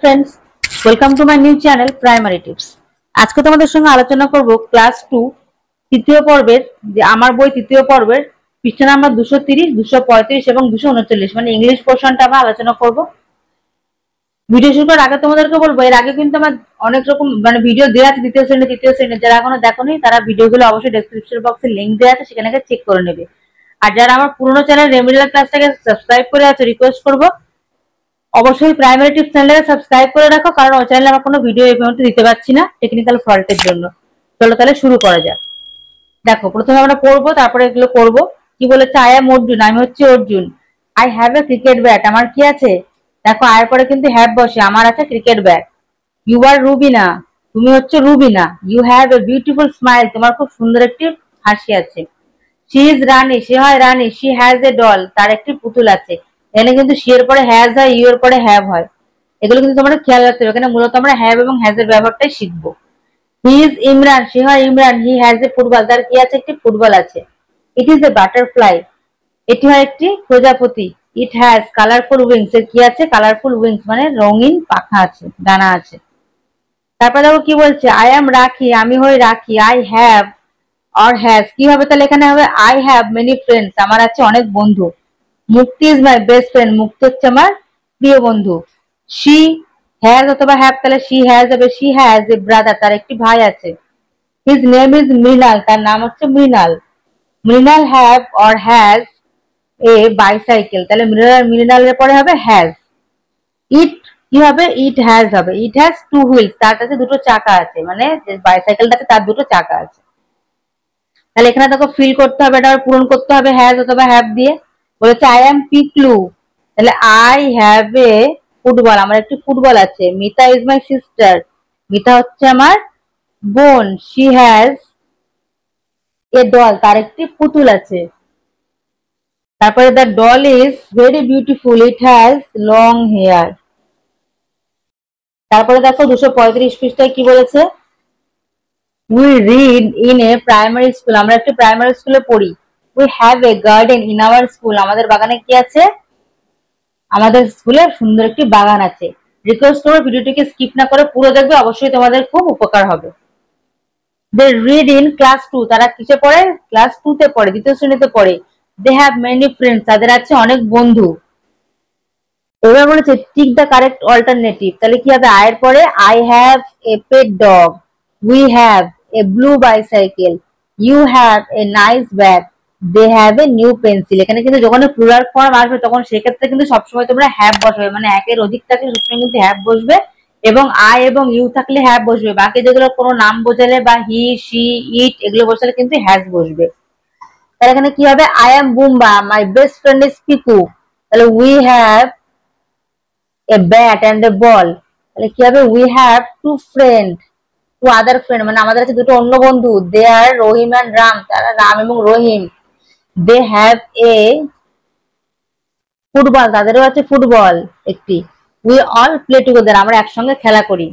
Friends welcome to my new channel Primary Tips. आज के तुम्हारे संगे आलोचना करब क्लास 2 तृतीय पर्वेर जे आमार बोई तृतीय पर्वेर पृष्ठ नम्बर 230 235 এবং 239 মানে इंग्लिश पोर्शनটা আমরা আলোচনা করব। ভিডিও শুরু করার আগে তোমাদেরকে বলবো এর আগে কিন্তু আমার অনেক রকম মানে ভিডিও দেয়া আছে দ্বিতীয় শ্রেণী তৃতীয় শ্রেণী যারা এখনো দেখোনি তারা ভিডিওগুলো অবশ্যই ডেসক্রিপশন বক্সে লিংক দেয়া আছে সেখানে গিয়ে চেক করে নেবে। আর যারা আমার পুরনো চ্যানেল রেমিডিয়াল ক্লাসটাকে সাবস্ক্রাইব করে আছে রিকোয়েস্ট করব অবশ্যই প্রাইমারি টিপস চ্যানেলকে সাবস্ক্রাইব করে রাখো কারণ ওই চ্যানেলে আমরা কোনো ভিডিও এই পর্যন্ত দিতে পারছি না টেকনিক্যাল ফল্টের জন্য। চলো তাহলে শুরু করা যাক। দেখো প্রথমে আমরা পড়বো তারপরে এগুলো করব। কি বলেছে আই এম অর্জুন আমি হচ্ছে Arjun. I have A cricket bat আমার কি আছে দেখো আয়ের পরে কিন্তু হ্যাভ বসে আমার আছে cricket bat. You are Rubina তুমি হচ্ছে Rubina. You have a beautiful smile তোমার খুব সুন্দর একটি হাসি আছে। শি ইজ রানী সে হয় রানী। শি হ্যাজ এ ডল তার একটি পুতুল আছে। এখানে কিন্তু শি এর পরে হ্যাজ হয় ইউ এর পরে হ্যাভ হয় এগুলো কিন্তু তোমরা খেয়াল রাখতে হবে। এখানে মূলত আমরা হ্যাভ এবং হ্যাজ এর ব্যবহারটাই শিখবো। হি ইজ ইমরান সে হয় Imran. He has a football তার কি আছে একটি ফুটবল আছে। ইট ইজ এ বাটারফ্লাই এটি হয় একটি প্রজাপতি। ইট হ্যাজ কালারফুল উইংস এর কি আছে কালারফুল উইংস মানে রঙিন পাখা আছে ডানা আছে। তারপর দেখো কি বলছে আই এম রাখি আমি হই রাখি। আই হ্যাভ অর হ্যাজ কি হবে তাহলে এখানে হবে আই হ্যাভ মেনি ফ্রেন্ডস আমার আছে অনেক বন্ধু। মুক্তি ইজ মাই বেস্ট ফ্রেন্ড মুক্তি হচ্ছে আমার প্রিয় বন্ধু। শি হ্যাজ অথবা হ্যাভ তাহলে শি হ্যাজ হবে। শি হ্যাজ এ ব্রাদার তার একটি ভাই আছে। হিজ নেম ইজ মৃণাল তার নাম হচ্ছে Mrinal. Mrinal have or has a bicycle তাহলে মৃণালের পরে হবে হ্যাজ। ইট কি হবে ইট হ্যাজ হবে। ইট হ্যাজ টু হুইলস তার কাছে দুটো চাকা আছে মানে বাইসাইকেলটাতে তার দুটো চাকা আছে। তাহলে এখানে দেখো ফিল করতে হবে এটা পূরণ করতে হবে হ্যাজ অথবা হ্যাভ দিয়ে। বলেছে আই এম পিকলু তাহলে আই হ্যাভ এ ফুটবল আমার একটি ফুটবল আছে। Mita is my sister Mita হচ্ছে আমার বোন। শি হ্যাজ এ ডল তার একটি পুতুল আছে। তারপরে the doll is very beautiful it has long hair. তারপরে দেখো 235 পৃষ্ঠায় কি বলেছে we read in a primary school আমরা একটি প্রাইমারি স্কুলে পড়ি। We have a garden in our school আমাদের বাগানে কি আছে আমাদের স্কুলে সুন্দর একটি বাগান আছে। রিকোয়েস্ট করো ভিডিওটিকে স্কিপ না করে পুরো দেখবে অবশ্যই তোমাদের খুব উপকার হবে। দে রিড ইন ক্লাস 2 তারা কিসে পড়ে ক্লাস 2 তে পড়ে দ্বিতীয় শ্রেণীতে পড়ে। দে হ্যাভ মেনি ফ্রেন্ডস তাদের আছে অনেক বন্ধু। এবার বলেছে টিক দ্য কারেক্ট অল্টারনেটিভ তাহলে কি হবে আয়ের পরে I have a pet dog. We have a blue bicycle. You have a nice bag. They have a new pencil. এখানে কিন্তু যখন প্লুরাল ফর্ম আসবে তখন সেক্ষেত্রে কিন্তু সবসময় তোমরা হ্যাভ বসবে মানে একের অধিক থাকলে সবসময় কিন্তু হ্যাভ বসবে এবং আই এবং ইউ থাকলে হ্যাভ বসবে। বাকি যেগুলো কোনো নাম বোঝালে বা হি শি ইট এগুলো বসালে কিন্তু হ্যাজ বসবে। তাহলে এখানে কি হবে I am Bumba my best friend is Piku তাহলে we have a bat and a ball তাহলে কি হবে we have two friend two other friend মানে আমাদের আছে দুটো অন্য বন্ধু। দে আর রহিম এন্ড রাম তারা রাম এবং রহিম। দে হ্যাভ এ ফুটবল তাদেরও আছে ফুটবল একটি। উই অল প্লে টুগেদার আমরা একসঙ্গে খেলা করি।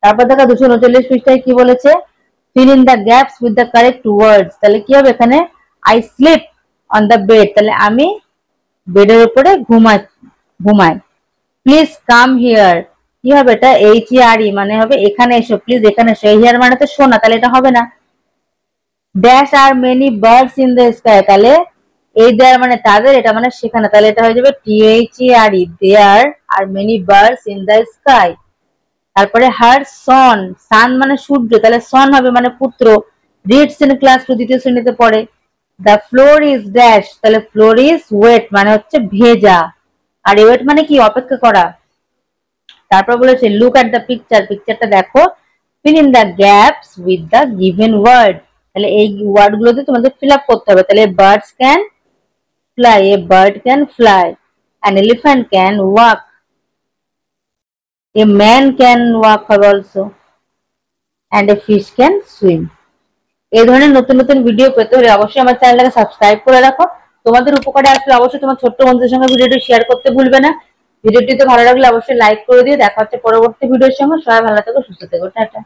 তারপর দেখো 239 পৃষ্ঠায় কি বলেছে feel in the gaps with the correct words তাহলে কি হবে এখানে I sleep on the bed তাহলে আমি বেডের উপরে ঘুমাই। প্লিজ কাম হিয়ার কি হবে এটা এইচ ই আর ই মানে হবে এখানে এসো প্লিজ এখানে এসো। হিয়ার মানে তো শোনা তাহলে এটা হবে না। Dash R many birds in the sky তাহলে এই দেয়ার মানে তাদের এটা মানে সেখানে তাহলে এটা হয়ে যাবে T H E R E there are many birds in the sky. তারপরে হার সন সান মানে সূর্য তাহলে সন হবে মানে পুত্র। রিডস ইন ক্লাস 2 দ্বিতীয় শ্রেণীতে পড়ে। দ্য ফ্লোর ইজ ড্যাশ তাহলে ফ্লোর ইজ ওয়েট মানে হচ্ছে ভেজা আর ওয়েট মানে কি অপেক্ষা করা। তারপর বলেছে লুক এট দ্য পিকচার পিকচারটা দেখো fill in the gaps with the given word তাহলে এই ওয়ার্ড গুলোতে তোমাদের ফিল আপ করতে হবে। তাহলে birds can fly a bird can fly an elephant can walk a man can walk also and a fish can swim. এই ধরনের নতুন নতুন ভিডিও পেতে হলে অবশ্যই আমার চ্যানেলটাকে সাবস্ক্রাইব করে রাখো। তোমাদের উপকারে আসলে অবশ্যই তোমার ছোট্ট বন্ধুদের সঙ্গে ভিডিওটি শেয়ার করতে ভুলবে না। ভিডিওটিতে ভালো লাগলে অবশ্যই লাইক করে দিও। দেখা হচ্ছে পরবর্তী ভিডিওর সঙ্গে। সবাই ভালো থেকো সুস্থ থেকো টাটা।